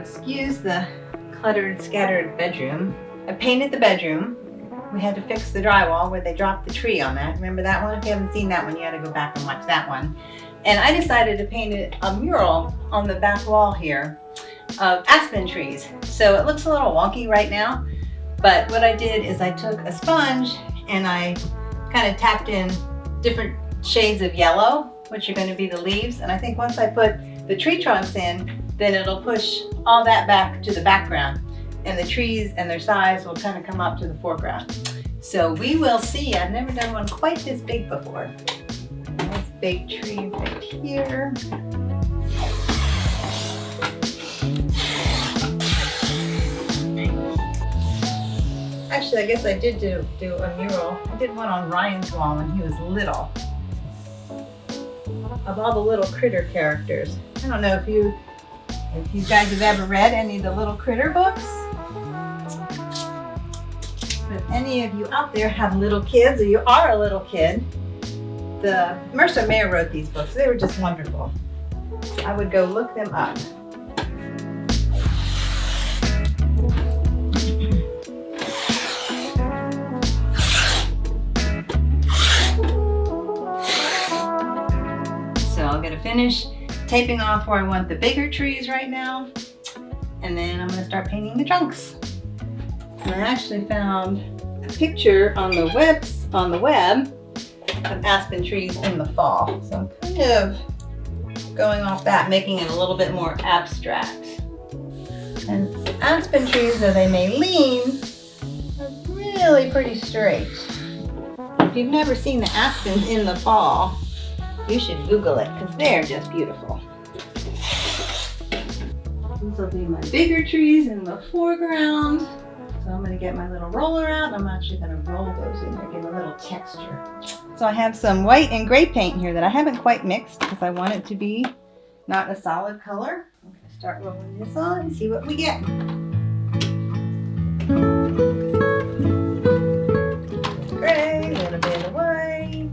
Excuse the cluttered, scattered bedroom. I painted the bedroom. We had to fix the drywall where they dropped the tree on that. Remember that one? If you haven't seen that one, you had to go back and watch that one. And I decided to paint a mural on the back wall here of aspen trees. So it looks a little wonky right now, but what I did is I took a sponge and I kind of tapped in different shades of yellow, which are going to be the leaves. And I think once I put the tree trunks in, then it'll push all that back to the background, and the trees and their size will kind of come up to the foreground. So we will see. I've never done one quite this big before. Nice big tree right here. Actually, I guess I did do a mural. I did one on Ryan's wall when he was little, of all the little critter characters. I don't know if you guys have ever read any of the little critter books. But if any of you out there have little kids, or you are a little kid, the Mercer Mayer wrote these books. They were just wonderful. I would go look them up. So I'm gonna finish taping off where I want the bigger trees right now, and then I'm gonna start painting the trunks. And I actually found a picture on the web of aspen trees in the fall. So I'm kind of going off that, making it a little bit more abstract. And aspen trees, though they may lean, are really pretty straight. If you've never seen the aspens in the fall, you should Google it, because they're just beautiful. These will be my bigger trees in the foreground. So I'm going to get my little roller out. I'm actually going to roll those in there, give a little texture. So I have some white and gray paint here that I haven't quite mixed because I want it to be not a solid color. I'm going to start rolling this on and see what we get. Gray, a little bit of white.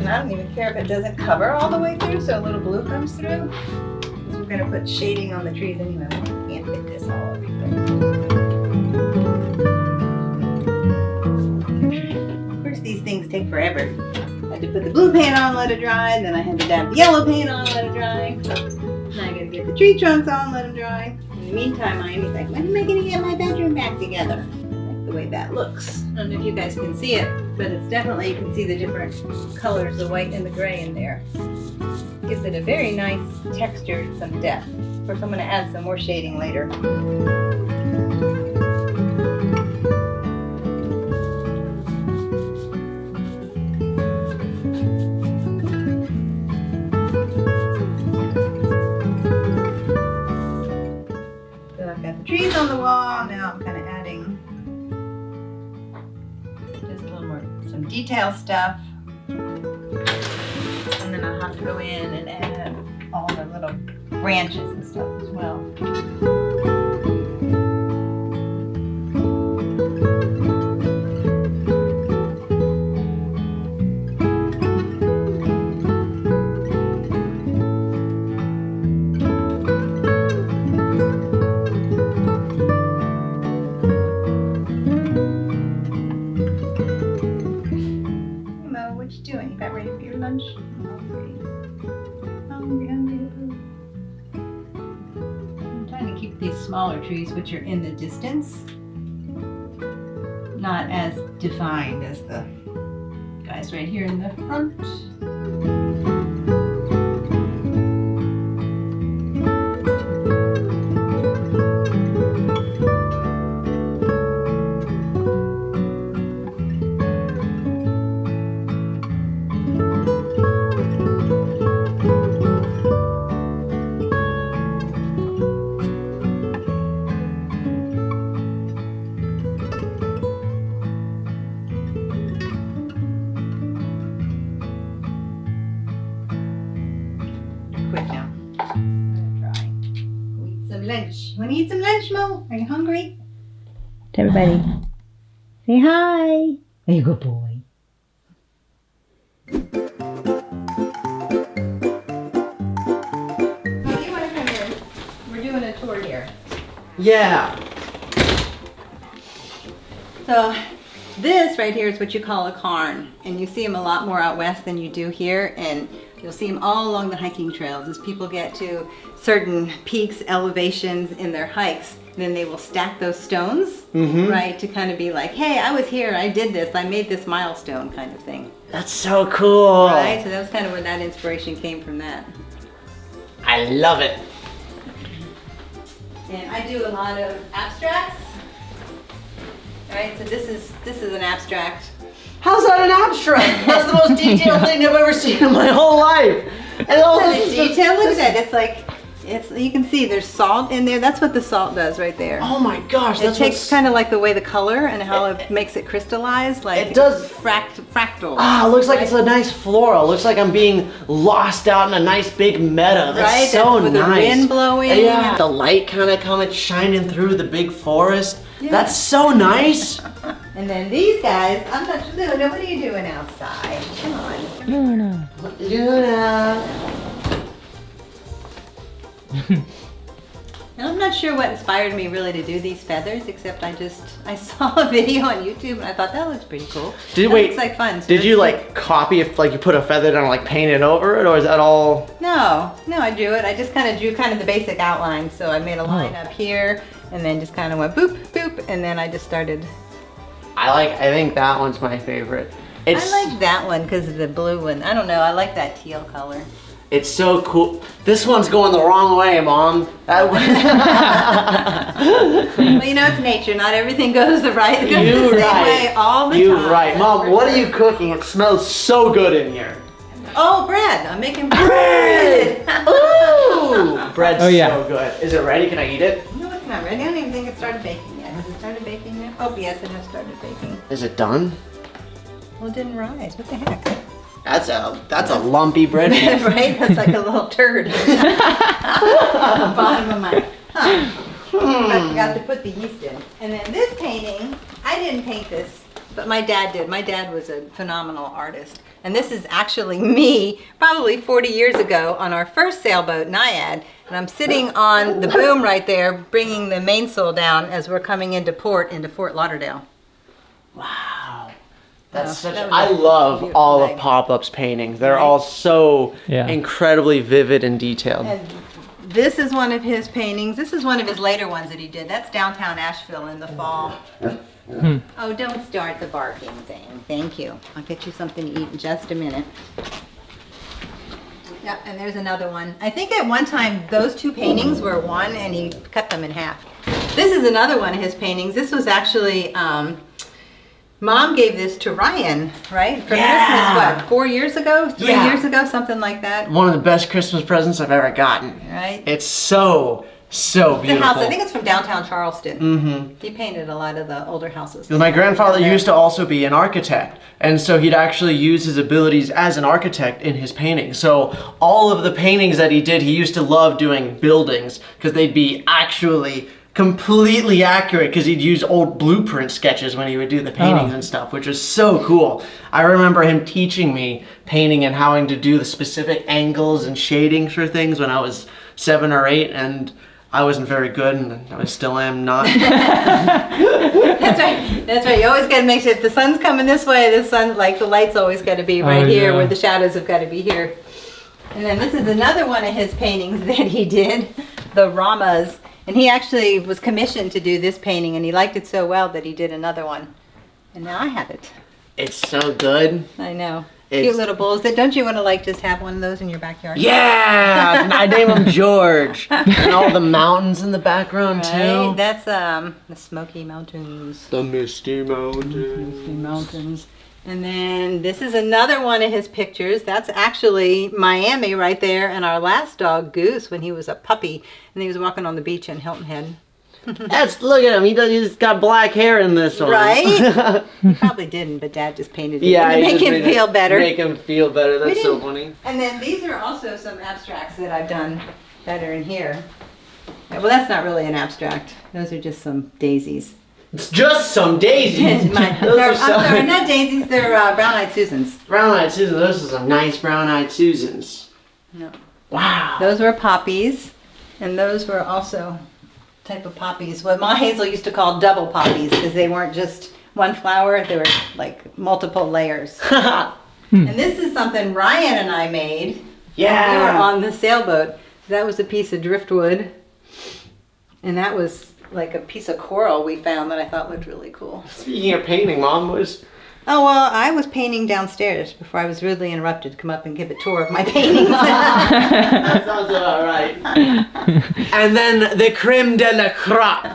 I don't even care if it doesn't cover all the way through, so a little blue comes through. Because we're going to put shading on the trees anyway. I can't fit this all everywhere. Of course, these things take forever. I had to put the blue paint on, let it dry, and then I had to dab the yellow paint on, let it dry. Now I got to get the tree trunks on, let them dry. In the meantime, Miami's like, when am I going to get my bedroom back together? The way that looks. I don't know if you guys can see it, but it's definitely, you can see the different colors, the white and the gray in there. Gives it a very nice texture, some depth. Of course, I'm going to add some more shading later. So I've got the trees on the wall. Now I'm kind of adding some detail stuff, and then I'll have to go in and add all the little branches and stuff as well. Doing? You about ready for your lunch? Hungry. I'm trying to keep these smaller trees, which are in the distance, not as defined as the guys right here in the front. Quick now. I'm gonna try. Go eat some lunch. Want to eat some lunch, Mo? Are you hungry? To everybody. Say hi. Are you a good boy? You want to come in? We're doing a tour here. Yeah. So this right here is what you call a cairn, and you see them a lot more out west than you do here, and you'll see them all along the hiking trails as people get to certain peaks, elevations in their hikes. Then they will stack those stones, right, to kind of be like, hey, I was here, I did this, I made this milestone kind of thing. That's so cool. Right, so that was kind of where that inspiration came from that. I love it. And I do a lot of abstracts. Right, so this is an abstract. How's that an abstract? That's the most detailed thing I've ever seen in my whole life. And all Look at this the is detail, look at that. It's like, you can see there's salt in there. That's what the salt does right there. Oh my gosh, It that's takes kind of like the way the color and how it makes it crystallize. Like it does. Fractal. Ah, it looks like right? it's a nice floral. Looks like I'm being lost out in a nice big meadow. That's Right, so that's with the nice. wind blowing. Yeah, the light kind of coming shining through the big forest. Yeah. That's so nice. And then these guys, I'm not sure, Luna, what are you doing outside? Come on. Luna. And I'm not sure what inspired me really to do these feathers, except I saw a video on YouTube and I thought that looks pretty cool. That looks like fun. So Did you it's like copy if like you put a feather down and like paint it over it, or is that all? No, I drew it. I just kind of drew kind of the basic outline. So I made a line up here and then just kind of went boop, boop, and then I just started. I think that one's my favorite. I like that one because of the blue one. I don't know, I like that teal color. It's so cool. This one's going the wrong way, Mom. That one. Well, you know, it's nature. Not everything goes the same You way right. all the You time. right, Mom. That's What for are you sure. cooking? It smells so good in here. Oh, bread. I'm making Bread! bread. Ooh, bread's Oh, yeah. so good. Is it ready? Can I eat it? No, it's not ready. I don't even think it started baking yet. Has it started baking yet? Oh, yes, it has started baking. Is it done? Well, it didn't rise. What the heck? That's a lumpy bread piece. Right? That's like a little turd on the bottom of my. I forgot to put the yeast in. And then this painting, I didn't paint this, but my dad did. My dad was a phenomenal artist. And this is actually me, probably 40 years ago, on our first sailboat, Naiad. And I'm sitting on the boom right there, bringing the mainsail down as we're coming into port, into Fort Lauderdale. Wow. That's Oh, such. that was I a love beautiful all day. of Pop-Up's paintings. They're Right? all so Yeah. incredibly vivid and detailed. And this is one of his paintings. This is one of his later ones that he did. That's downtown Asheville in the fall. Oh, don't start the barking thing. Thank you. I'll get you something to eat in just a minute. Yeah, and there's another one. I think at one time those two paintings were one and he cut them in half. This is another one of his paintings. This was actually, Mom gave this to Ryan, right? For Yeah. Christmas, what, 4 years ago? 3 Yeah. years ago? Something like that, One of the best Christmas presents I've ever gotten. right? It's so The beautiful. house, I think it's from downtown Charleston. Mm-hmm. He painted a lot of the older houses. My grandfather Down there. used to also be an architect, and so he'd actually use his abilities as an architect in his paintings. So all of the paintings that he did, he used to love doing buildings because they'd be actually completely accurate because he'd use old blueprint sketches when he would do the paintings and stuff, which was so cool. I remember him teaching me painting and how to do the specific angles and shadings for things when I was 7 or 8, and I wasn't very good, and I still am not. That's right. That's right. You always got to make sure if the sun's coming this way, the sun, like the light's always got to be right here, yeah. where the shadows have got to be here. And then this is another one of his paintings that he did, the Ramas. And he actually was commissioned to do this painting, and he liked it so well that he did another one. And now I have it. It's so good. I know. It's- Cute little bulls. Don't you want to like just have one of those in your backyard? Yeah, I name him George. And all the mountains in the background Right? too. That's the Smoky Mountains. The Misty Mountains. Misty Mountains. And then this is another one of his pictures. That's actually Miami right there, and our last dog, Goose, when he was a puppy, and he was walking on the beach in Hilton Head. Look at him. He's got black hair in this one. Right? He probably didn't, but Dad just painted it Yeah, to he make just him made feel it- better. Make him feel better. That's so didn't- funny. And then these are also some abstracts that I've done that are in here. Well, that's not really an abstract. Those are just some daisies. It's just some daisies. Those I'm are some sorry, not daisies. They're brown-eyed Susans. brown-eyed Susans. Those are some nice brown-eyed Susans. No. Wow. Those were poppies, and those were also type of poppies. What Ma Hazel used to call double poppies because they weren't just one flower; they were like multiple layers. And this is something Ryan and I made. Yeah. We were on the sailboat. That was a piece of driftwood, and that was like a piece of coral we found that I thought looked really cool. Speaking of painting, Mom was. Oh, well, I was painting downstairs before I was rudely interrupted to come up and give a tour of my paintings. That sounds about right. And then the creme de la crop.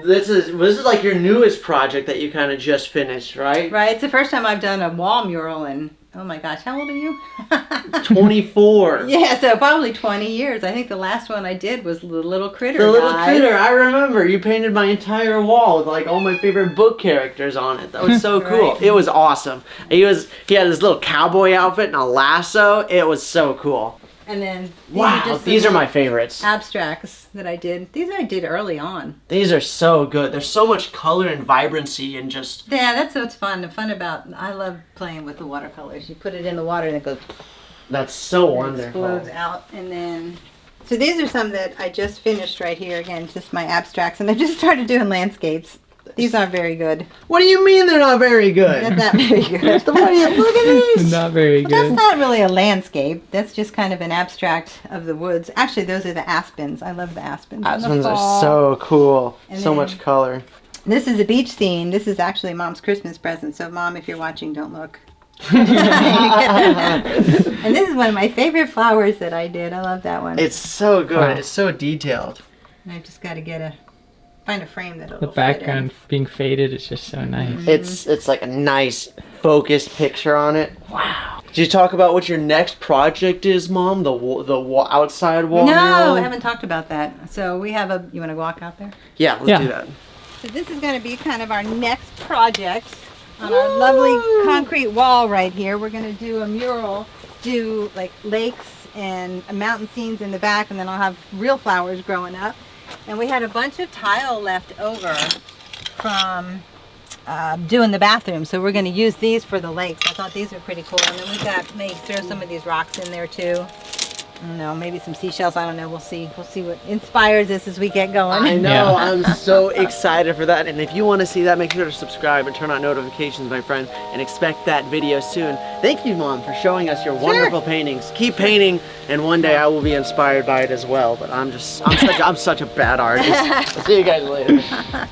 This is like your newest project that you kind of just finished, right? Right, it's the first time I've done a wall mural in, oh my gosh, how old are you? 24. Yeah, so probably 20 years. I think the last one I did was the little critter The little guys. critter, I remember. You painted my entire wall with like all my favorite book characters on it. That was so cool. Right. It was awesome. He had this little cowboy outfit and a lasso. It was so cool. And then Wow, these are my favorites. abstracts that I did. These I did early on. These are so good. There's so much color and vibrancy and just Yeah, that's what's fun. The fun about, I love playing with the watercolors. You put it in the water and it goes, that's so it wonderful. explodes out. And then, so these are some that I just finished right here. Again, just my abstracts. And I just started doing landscapes. These aren't very good. What do you mean they're not very good? That's not very good. Look at these. Not very Well, that's good. not really a landscape. That's just kind of an abstract of the woods. Actually, those are the aspens. I love the aspens. in the Aspens are fall. so cool. And So then- much color. This is a beach theme. This is actually Mom's Christmas present. So, Mom, if you're watching, don't look. And this is one of my favorite flowers that I did. I love that one. It's so good. Wow. It's so detailed. And I've just got to find a frame that'll The background being faded is just so nice. It's like a nice focused picture on it. Wow. Did you talk about what your next project is, Mom? The outside wall No, mural? I haven't talked about that. So we have you want to walk out there? Yeah, let's Yeah. do that. So this is going to be kind of our next project on our lovely concrete wall right here. We're going to do a mural, do like lakes and mountain scenes in the back, and then I'll have real flowers growing up. And we had a bunch of tile left over from doing the bathroom, so we're going to use these for the lakes. I thought these were pretty cool. And then we got, maybe throw some of these rocks in there too. I don't know, maybe some seashells. I don't know. We'll see. We'll see what inspires us as we get going. I know. Yeah. I'm so excited for that. And if you want to see that, make sure to subscribe and turn on notifications, my friend, and expect that video soon. Thank you, Mom, for showing us your wonderful paintings. Keep painting, and one day I will be inspired by it as well. But I'm such a bad artist. I'll see you guys later.